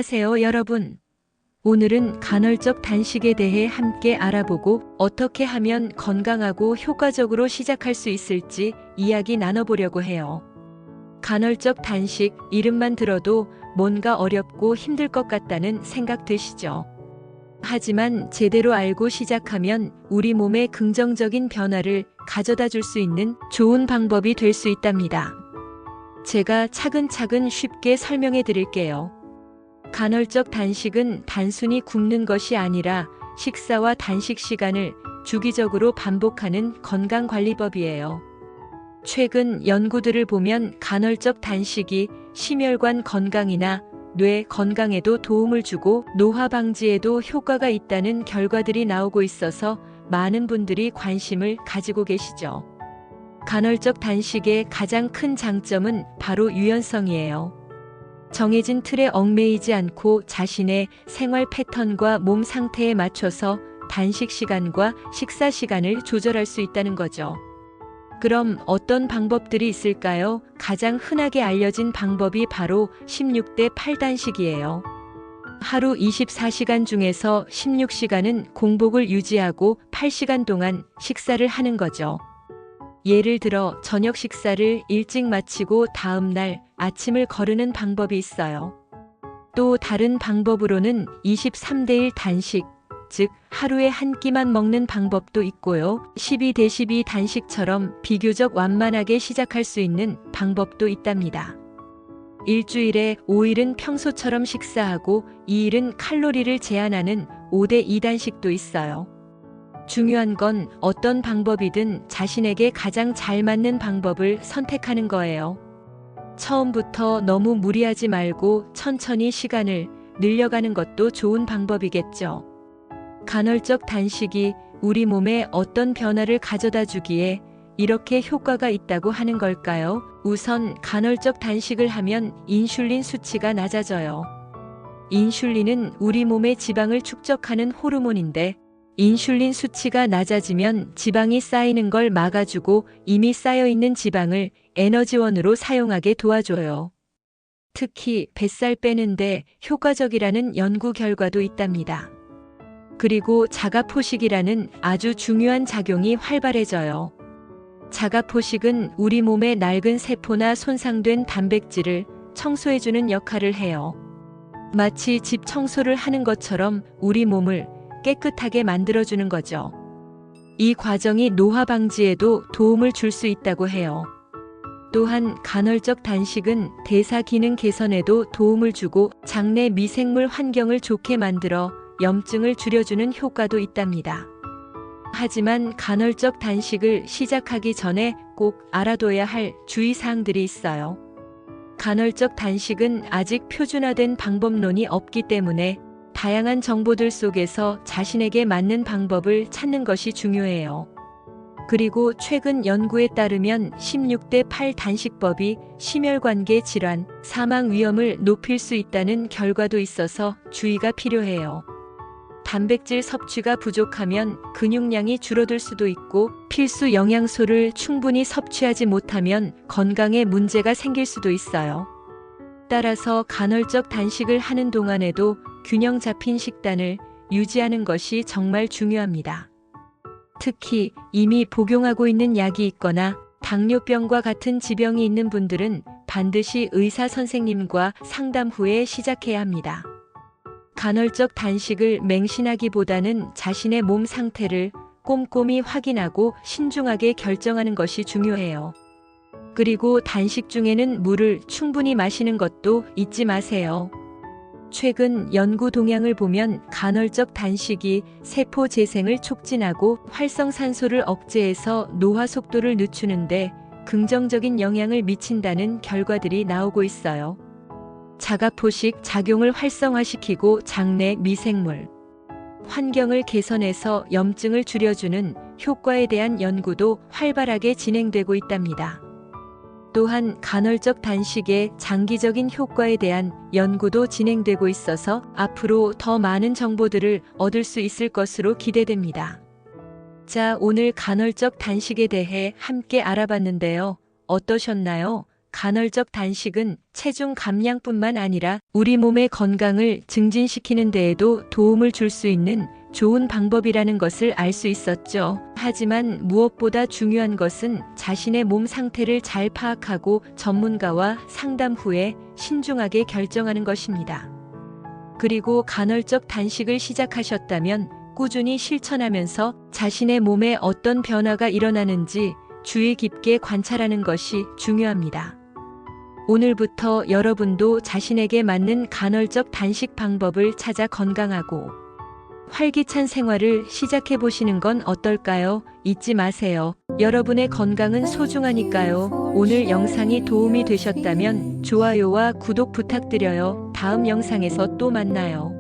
안녕하세요, 여러분. 오늘은 간헐적 단식에 대해 함께 알아보고 어떻게 하면 건강하고 효과적으로 시작할 수 있을지 이야기 나눠보려고 해요. 간헐적 단식, 이름만 들어도 뭔가 어렵고 힘들 것 같다는 생각 드시죠? 하지만 제대로 알고 시작하면 우리 몸에 긍정적인 변화를 가져다 줄 수 있는 좋은 방법이 될 수 있답니다. 제가 차근차근 쉽게 설명해 드릴게요. 간헐적 단식은 단순히 굶는 것이 아니라 식사와 단식 시간을 주기적으로 반복하는 건강관리법이에요. 최근 연구들을 보면 간헐적 단식이 심혈관 건강이나 뇌 건강에도 도움을 주고 노화 방지에도 효과가 있다는 결과들이 나오고 있어서 많은 분들이 관심을 가지고 계시죠. 간헐적 단식의 가장 큰 장점은 바로 유연성이에요. 정해진 틀에 얽매이지 않고 자신의 생활 패턴과 몸 상태에 맞춰서 단식 시간과 식사 시간을 조절할 수 있다는 거죠. 그럼 어떤 방법들이 있을까요? 가장 흔하게 알려진 방법이 바로 16대 8 단식이에요. 하루 24시간 중에서 16시간은 공복을 유지하고 8시간 동안 식사를 하는 거죠. 예를 들어 저녁 식사를 일찍 마치고 다음 날 아침을 거르는 방법이 있어요. 또 다른 방법으로는 23대 1 단식, 즉 하루에 한 끼만 먹는 방법도 있고요. 12대 12 단식처럼 비교적 완만하게 시작할 수 있는 방법도 있답니다. 일주일에 5일은 평소처럼 식사하고 2일은 칼로리를 제한하는 5대 2 단식도 있어요. 중요한 건 어떤 방법이든 자신에게 가장 잘 맞는 방법을 선택하는 거예요. 처음부터 너무 무리하지 말고 천천히 시간을 늘려가는 것도 좋은 방법이겠죠. 간헐적 단식이 우리 몸에 어떤 변화를 가져다 주기에 이렇게 효과가 있다고 하는 걸까요? 우선 간헐적 단식을 하면 인슐린 수치가 낮아져요. 인슐린은 우리 몸의 지방을 축적하는 호르몬인데 인슐린 수치가 낮아지면 지방이 쌓이는 걸 막아주고 이미 쌓여있는 지방을 에너지원으로 사용하게 도와줘요. 특히 뱃살 빼는데 효과적이라는 연구 결과도 있답니다. 그리고 자가포식이라는 아주 중요한 작용이 활발해져요. 자가포식은 우리 몸의 낡은 세포나 손상된 단백질을 청소해주는 역할을 해요. 마치 집 청소를 하는 것처럼 우리 몸을 깨끗하게 만들어주는 거죠. 이 과정이 노화 방지에도 도움을 줄 수 있다고 해요. 또한 간헐적 단식은 대사 기능 개선에도 도움을 주고 장내 미생물 환경을 좋게 만들어 염증을 줄여주는 효과도 있답니다. 하지만 간헐적 단식을 시작하기 전에 꼭 알아둬야 할 주의사항들이 있어요. 간헐적 단식은 아직 표준화된 방법론이 없기 때문에 다양한 정보들 속에서 자신에게 맞는 방법을 찾는 것이 중요해요. 그리고 최근 연구에 따르면 16대 8 단식법이 심혈관계 질환, 사망 위험을 높일 수 있다는 결과도 있어서 주의가 필요해요. 단백질 섭취가 부족하면 근육량이 줄어들 수도 있고 필수 영양소를 충분히 섭취하지 못하면 건강에 문제가 생길 수도 있어요. 따라서 간헐적 단식을 하는 동안에도 균형 잡힌 식단을 유지하는 것이 정말 중요합니다. 특히 이미 복용하고 있는 약이 있거나 당뇨병과 같은 지병이 있는 분들은 반드시 의사 선생님과 상담 후에 시작해야 합니다. 간헐적 단식을 맹신하기보다는 자신의 몸 상태를 꼼꼼히 확인하고 신중하게 결정하는 것이 중요해요. 그리고 단식 중에는 물을 충분히 마시는 것도 잊지 마세요. 최근 연구 동향을 보면 간헐적 단식이 세포 재생을 촉진하고 활성산소를 억제해서 노화 속도를 늦추는데 긍정적인 영향을 미친다는 결과들이 나오고 있어요. 자가포식 작용을 활성화시키고 장내 미생물 환경을 개선해서 염증을 줄여주는 효과에 대한 연구도 활발하게 진행되고 있답니다. 또한 간헐적 단식의 장기적인 효과에 대한 연구도 진행되고 있어서 앞으로 더 많은 정보들을 얻을 수 있을 것으로 기대됩니다. 자, 오늘 간헐적 단식에 대해 함께 알아봤는데요. 어떠셨나요? 간헐적 단식은 체중 감량뿐만 아니라 우리 몸의 건강을 증진시키는 데에도 도움을 줄 수 있는 좋은 방법이라는 것을 알 수 있었죠. 하지만 무엇보다 중요한 것은 자신의 몸 상태를 잘 파악하고 전문가와 상담 후에 신중하게 결정하는 것입니다. 그리고 간헐적 단식을 시작하셨다면 꾸준히 실천하면서 자신의 몸에 어떤 변화가 일어나는지 주의 깊게 관찰하는 것이 중요합니다. 오늘부터 여러분도 자신에게 맞는 간헐적 단식 방법을 찾아 건강하고 활기찬 생활을 시작해 보시는 건 어떨까요? 잊지 마세요. 여러분의 건강은 소중하니까요. 오늘 영상이 도움이 되셨다면 좋아요와 구독 부탁드려요. 다음 영상에서 또 만나요.